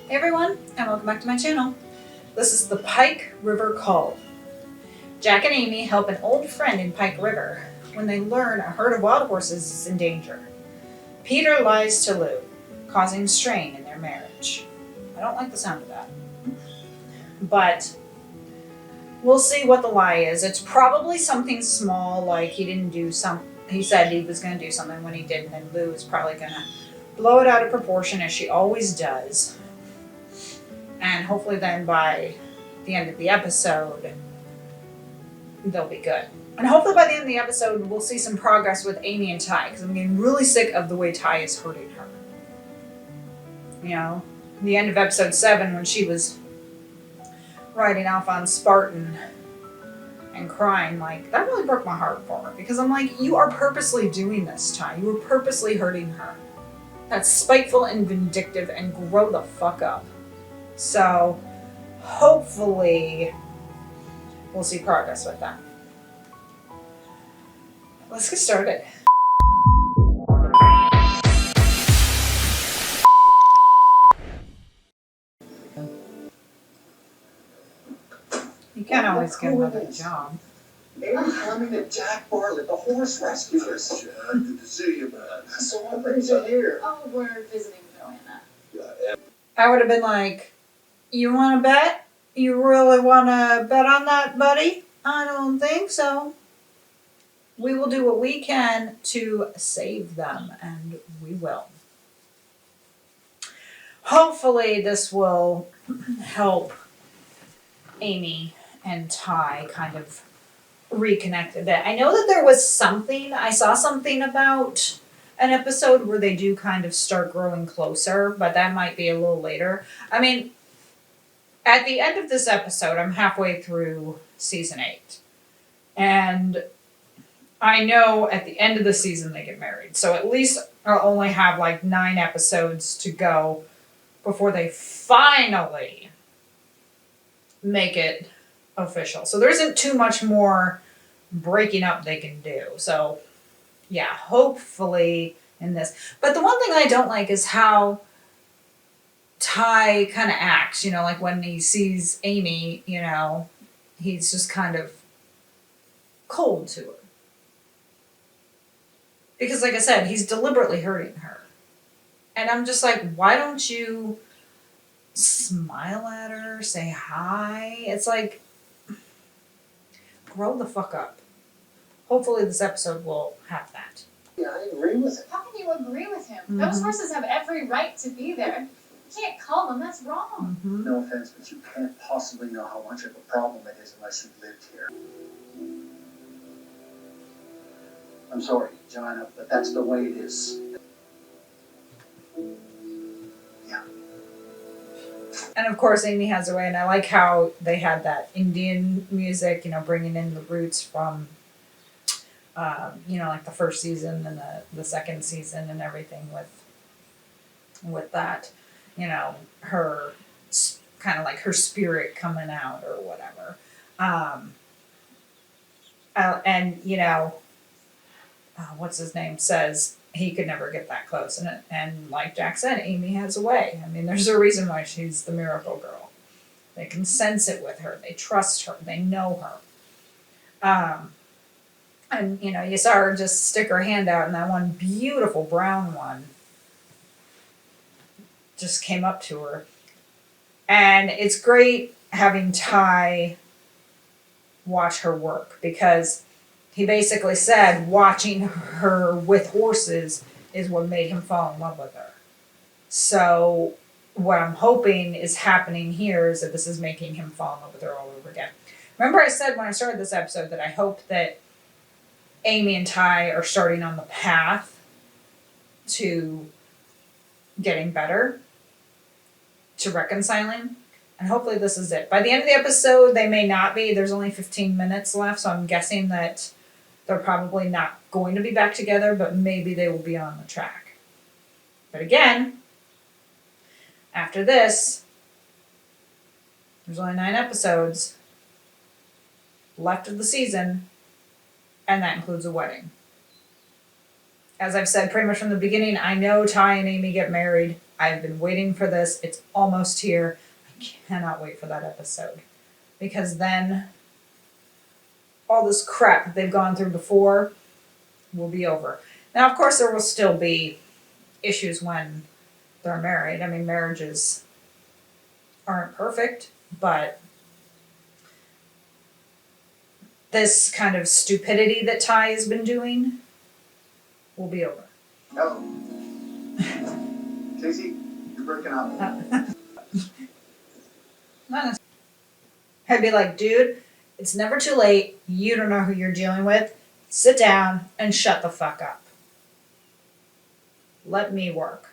Hey everyone, and welcome back to my channel. This is the Pike River Cull. Jack and Amy help an old friend in Pike River when they learn a herd of wild horses is in danger. Peter lies to Lou, causing strain in their marriage. I don't like the sound of that. But we'll see what the lie is. It's probably something small, like he said he was going to do something when he didn't, and Lou is probably going to blow it out of proportion as she always does. And hopefully then by the end of the episode, they'll be good. And hopefully by the end of the episode, we'll see some progress with Amy and Ty, because I'm getting really sick of the way Ty is hurting her. You know, the end of episode 7 when she was riding off on Spartan and crying, like, that really broke my heart for her. Because I'm like, you are purposely doing this, Ty. You are purposely hurting her. That's spiteful and vindictive, and grow the fuck up. So, hopefully, we'll see progress with that. Let's get started. You can't always get another job. Amy's coming to Jack Bartlett, the horse rescuers. Jack, good to see you, man. So what brings you here? Oh, we're visiting Joanna. Yeah, I would have been like, you want to bet? You really want to bet on that, buddy? I don't think so. We will do what we can to save them, and we will. Hopefully this will help Amy and Ty kind of reconnect a bit. I know that there was something, I saw something about an episode where they do kind of start growing closer, but that might be a little later. I mean, at the end of this episode, I'm halfway through season 8. And I know at the end of the season they get married. So at least I'll only have like 9 episodes to go before they finally make it official. So there isn't too much more breaking up they can do. So yeah, hopefully in this. But the one thing I don't like is how Ty kind of acts, you know, like when he sees Amy, you know, he's just kind of cold to her. Because like I said, he's deliberately hurting her. And I'm just like, why don't you smile at her, say hi? It's like, grow the fuck up. Hopefully this episode will have that. Yeah, I agree with it. How can you agree with him? Those horses have every right to be there. You can't call them, that's wrong. Mm-hmm. No offense, but you can't possibly know how much of a problem it is unless you've lived here. I'm sorry, Joanna, but that's the way it is. Yeah. And of course, Amy has her way, and I like how they had that Indian music, you know, bringing in the roots from, you know, like the first season and the second season and everything with that, you know, her kind of like her spirit coming out or whatever. And, you know, what's his name says he could never get that close. And like Jack said, Amy has a way. I mean, there's a reason why she's the miracle girl. They can sense it with her. They trust her. They know her. And, you know, you saw her just stick her hand out, and that one beautiful brown one just came up to her. And it's great having Ty watch her work, because he basically said watching her with horses is what made him fall in love with her. So what I'm hoping is happening here is that this is making him fall in love with her all over again. Remember I said when I started this episode that I hope that Amy and Ty are starting on the path to getting better, to reconciling. And hopefully this is it. By the end of the episode, they may not be. There's only 15 minutes left, so I'm guessing that they're probably not going to be back together, but maybe they will be on the track. But again, after this, there's only 9 episodes left of the season, and that includes a wedding. As I've said pretty much from the beginning, I know Ty and Amy get married. I've been waiting for this. It's almost here. I cannot wait for that episode. Because then all this crap that they've gone through before will be over. Now, of course, there will still be issues when they're married. I mean, marriages aren't perfect, but this kind of stupidity that Ty has been doing will be over. No. Casey, you're breaking up. Not necessarily. I'd be like, dude, it's never too late. You don't know who you're dealing with. Sit down and shut the fuck up. Let me work.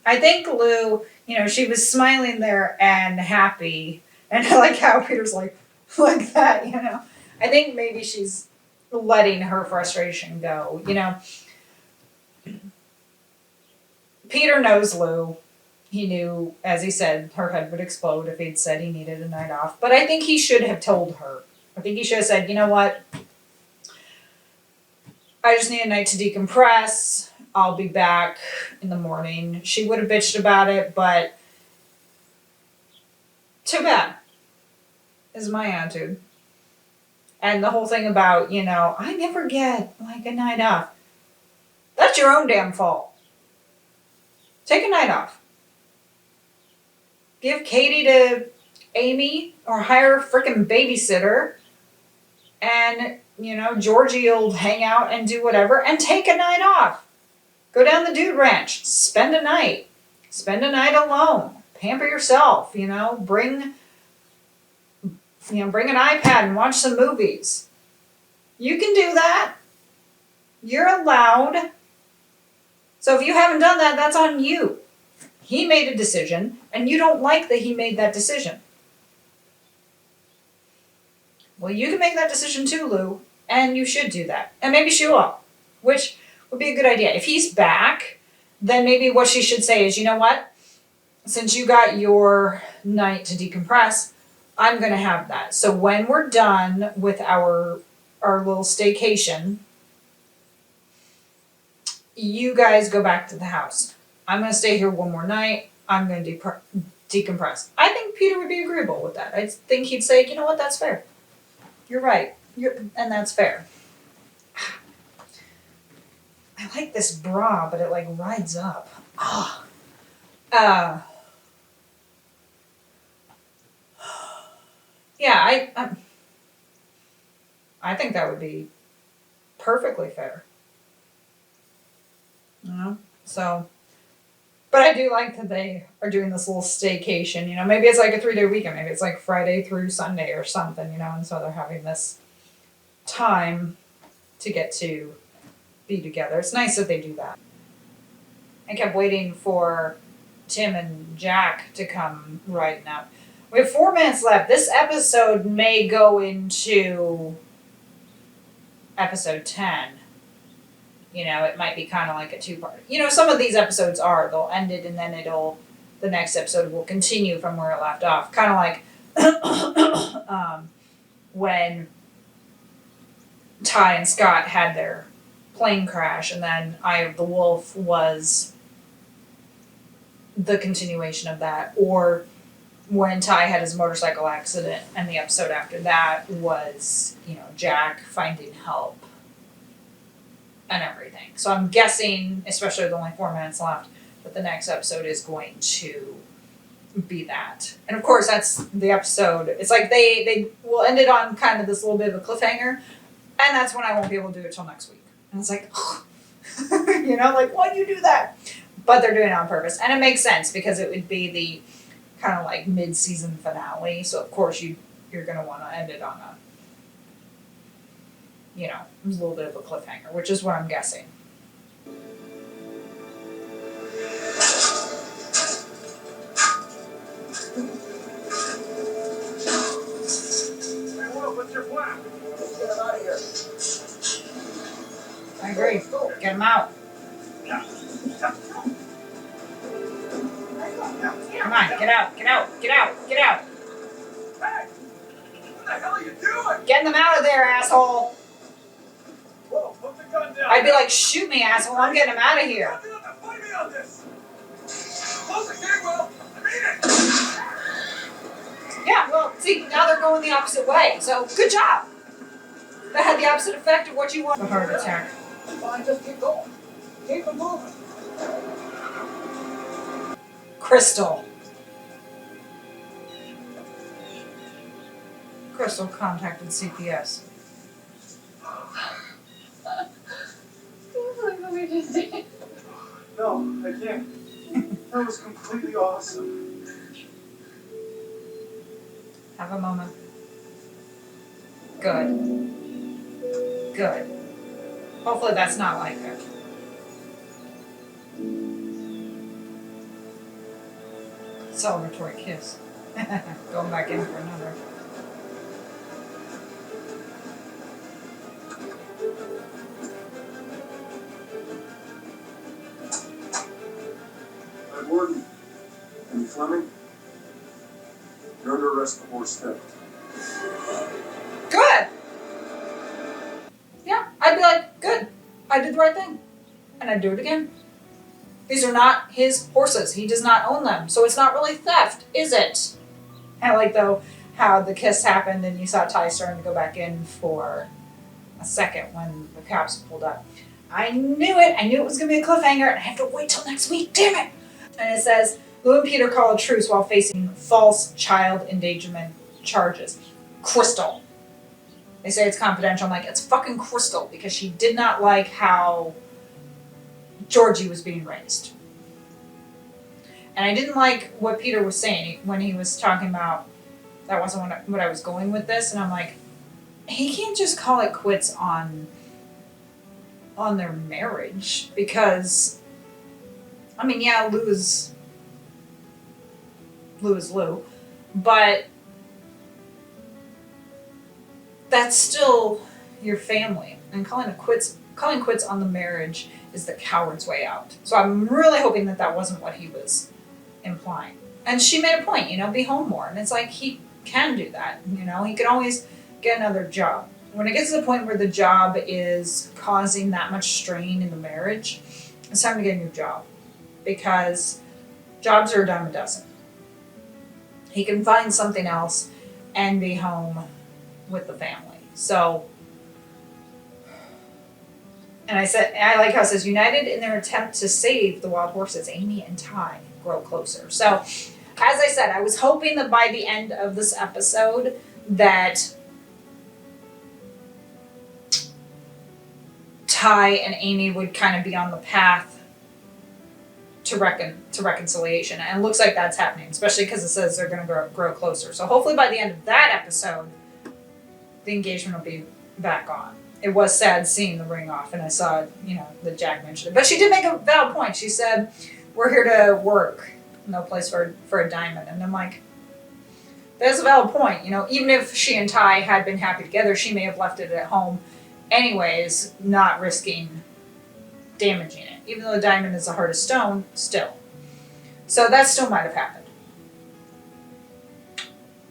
I think Lou, she was smiling there and happy. And I like how Peter's like that, I think maybe she's letting her frustration go, Peter knows Lou. He knew, as he said, her head would explode if he'd said he needed a night off. But I think he should have told her. I think he should have said, you know what? I just need a night to decompress. I'll be back in the morning. She would have bitched about it, but too bad is my attitude. And the whole thing about, I never get like a night off. That's your own damn fault. Take a night off. Give Katie to Amy or hire a freaking babysitter. And, Georgie will hang out and do whatever and take a night off. Go down the dude ranch. Spend a night. Spend a night alone. Pamper yourself, bring an iPad and watch some movies. You can do that. You're allowed. So if you haven't done that, that's on you. He made a decision, and you don't like that he made that decision. Well, you can make that decision too, Lou, and you should do that. And maybe she will, which would be a good idea. If he's back, then maybe what she should say is, you know what? Since you got your night to decompress, I'm going to have that. So when we're done with our little staycation, you guys go back to the house. I'm going to stay here one more night. I'm going to decompress. I think Peter would be agreeable with that. I think he'd say, you know what, that's fair. You're right. And that's fair. I like this bra, but it like rides up. Yeah, I think that would be perfectly fair. So, but I do like that they are doing this little staycation, maybe it's like a 3-day weekend, maybe it's like Friday through Sunday or something, and so they're having this time to get to be together. It's nice that they do that. I kept waiting for Tim and Jack to come riding up. We have 4 minutes left. This episode may go into episode 10. It might be kind of like a 2-part. Some of these episodes they'll end it and then the next episode will continue from where it left off. Kind of like when Ty and Scott had their plane crash and then Eye of the Wolf was the continuation of that. Or when Ty had his motorcycle accident and the episode after that was, Jack finding help. And everything. So I'm guessing, especially with only 4 minutes left, that the next episode is going to be that. And of course, that's the episode. It's like they will end it on kind of this little bit of a cliffhanger, and that's when I won't be able to do it till next week. And it's like, like, why'd you do that? But they're doing it on purpose. And it makes sense because it would be the kind of like mid-season finale. So of course you're going to want to end it on a a little bit of a cliffhanger, which is what I'm guessing. Hey, Wolf, what's your plan? Let's get him out of here. I agree. Get him out. Come on, get out. Hey! What the hell are you doing? Get them out of there, asshole. Whoa, put the gun down. I'd be like, shoot me, asshole. I'm getting him out of here. Put it on the now they're going the opposite way. So good job. That had the opposite effect of what you want. A heart attack. Fine, just keep going. Keep it moving. Crystal. Crystal contacted CPS. Can you believe what we just did? No, I can't. That was completely awesome. Have a moment. Good. Good. Hopefully that's not like it. Celebratory kiss. Going back in for another. Warden, Amy Fleming, you're under arrest for horse theft. Good! Yeah, I'd be like, good. I did the right thing. And I'd do it again. These are not his horses. He does not own them. So it's not really theft, is it? I like, though, how the kiss happened and you saw Ty starting to go back in for a second when the cops pulled up. I knew it. I knew it was going to be a cliffhanger and I have to wait till next week. Damn it! And it says, Lou and Peter call a truce while facing false child endangerment charges. Crystal. They say it's confidential. I'm like, it's fucking Crystal because she did not like how Georgie was being raised. And I didn't like what Peter was saying when he was talking about that wasn't what I was going with this. And I'm like, he can't just call it quits on their marriage because, I mean, yeah, Lou is Lou, but that's still your family. And calling quits on the marriage is the coward's way out. So I'm really hoping that wasn't what he was implying. And she made a point, be home more. And it's like, he can do that, he can always get another job. When it gets to the point where the job is causing that much strain in the marriage, it's time to get a new job. Because jobs are a dime a dozen. He can find something else and be home with the family. So, and I like how it says, united in their attempt to save the wild horses, Amy and Ty grow closer. So, as I said, I was hoping that by the end of this episode that Ty and Amy would kind of be on the path to reconciliation. And it looks like that's happening, especially because it says they're going to grow closer. So hopefully by the end of that episode, the engagement will be back on. It was sad seeing the ring off, and I saw, that Jack mentioned it. But she did make a valid point. She said, we're here to work, no place for a diamond. And I'm like, that's a valid point. Even if she and Ty had been happy together, she may have left it at home anyways, not risking damaging it. Even though the diamond is the hardest stone, still. So that still might have happened.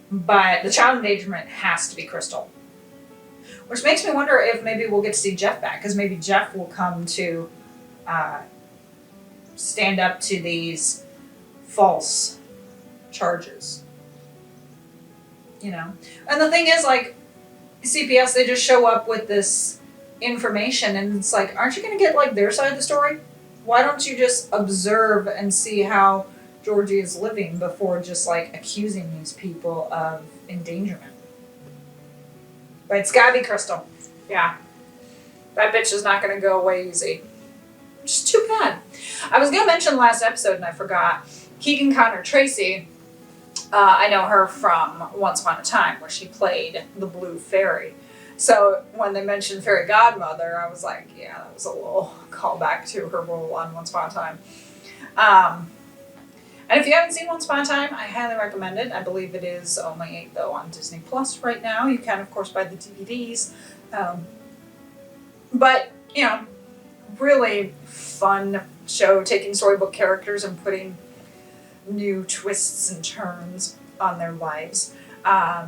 But the child endangerment has to be Crystal. Which makes me wonder if maybe we'll get to see Jeff back, because maybe Jeff will come to stand up to these false charges. And the thing is, like, CPS, they just show up with this information and it's like, aren't you going to get like their side of the story? Why don't you just observe and see how Georgie is living before just like accusing these people of endangerment? But it's gotta be Crystal. Yeah. That bitch is not gonna go away easy. Just too bad. I was gonna mention last episode and I forgot. Keegan Connor Tracy, I know her from Once Upon a Time where she played the Blue Fairy. So when they mentioned Fairy Godmother, I was like, yeah, that was a little callback to her role on Once Upon a Time. And if you haven't seen Once Upon a Time, I highly recommend it. I believe it is only, though, on Disney Plus right now. You can, of course, buy the DVDs. But, really fun show, taking storybook characters and putting new twists and turns on their lives.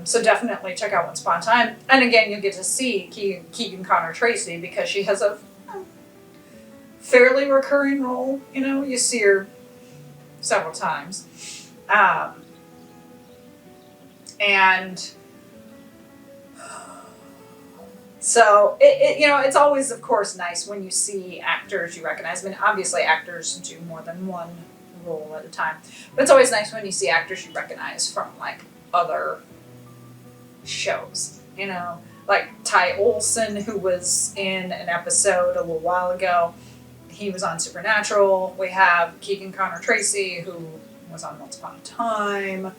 So definitely check out Once Upon a Time. And again, you'll get to see Keegan Connor Tracy because she has a fairly recurring role. You see her several times. And So it's always, of course, nice when you see actors you recognize. I mean, obviously actors do more than one role at a time, but it's always nice when you see actors you recognize from like other shows. Like Ty Olson, who was in an episode a little while ago. He was on Supernatural. We have Keegan Connor Tracy, who was on Once Upon a Time.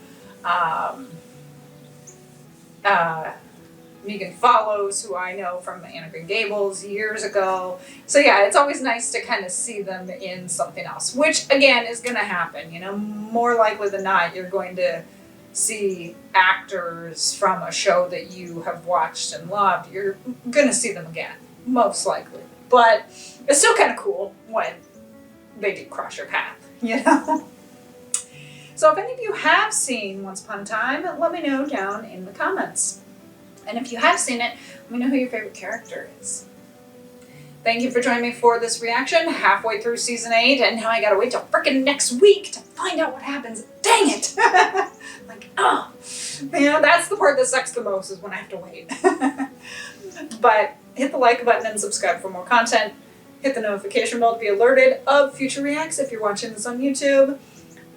Megan Follows, who I know from Anna Green Gables years ago. So yeah, it's always nice to kind of see them in something else, which again is going to happen. More likely than not, you're going to see actors from a show that you have watched and loved. You're going to see them again, most likely. But it's still kind of cool when they do cross your path, So if any of you have seen Once Upon a Time, let me know down in the comments. And if you have seen it, let me know who your favorite character is. Thank you for joining me for this reaction, halfway through season 8, and now I gotta wait till frickin' next week to find out what happens. Dang it! That's the part that sucks the most, is when I have to wait. But hit the like button and subscribe for more content. Hit the notification bell to be alerted of future reacts if you're watching this on YouTube.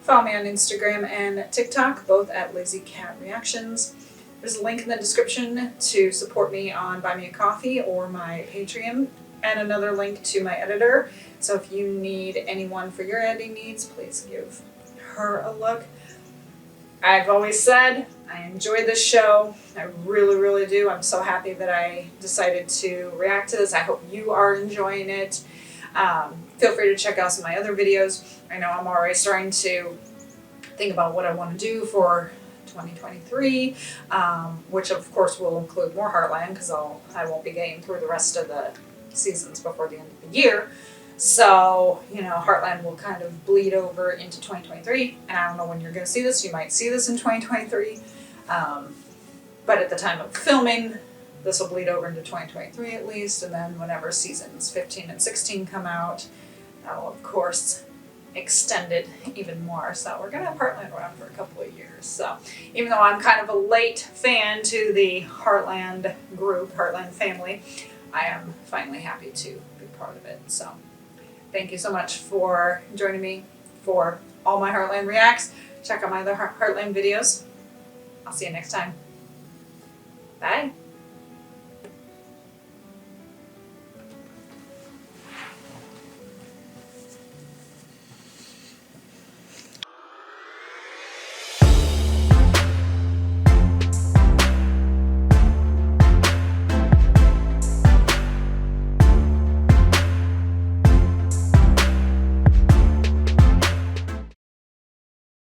Follow me on Instagram and TikTok, both at Lazy Cat Reactions. There's a link in the description to support me on Buy Me a Coffee or my Patreon, and another link to my editor. So if you need anyone for your editing needs, please give her a look. I've always said I enjoy this show. I really, really do. I'm so happy that I decided to react to this. I hope you are enjoying it. Feel free to check out some of my other videos. I know I'm already starting to think about what I want to do for 2023, which of course will include more Heartland, because I won't be getting through the rest of the seasons before the end of the year. So, Heartland will kind of bleed over into 2023, and I don't know when you're going to see this. You might see this in 2023, but at the time of filming, this will bleed over into 2023 at least, and then whenever seasons 15 and 16 come out, that will of course extend it even more. So we're going to have Heartland around for a couple of years. So even though I'm kind of a late fan to the Heartland group, Heartland family, I am finally happy to be part of it. So thank you so much for joining me for all my Heartland reacts. Check out my other Heartland videos. I'll see you next time. Bye.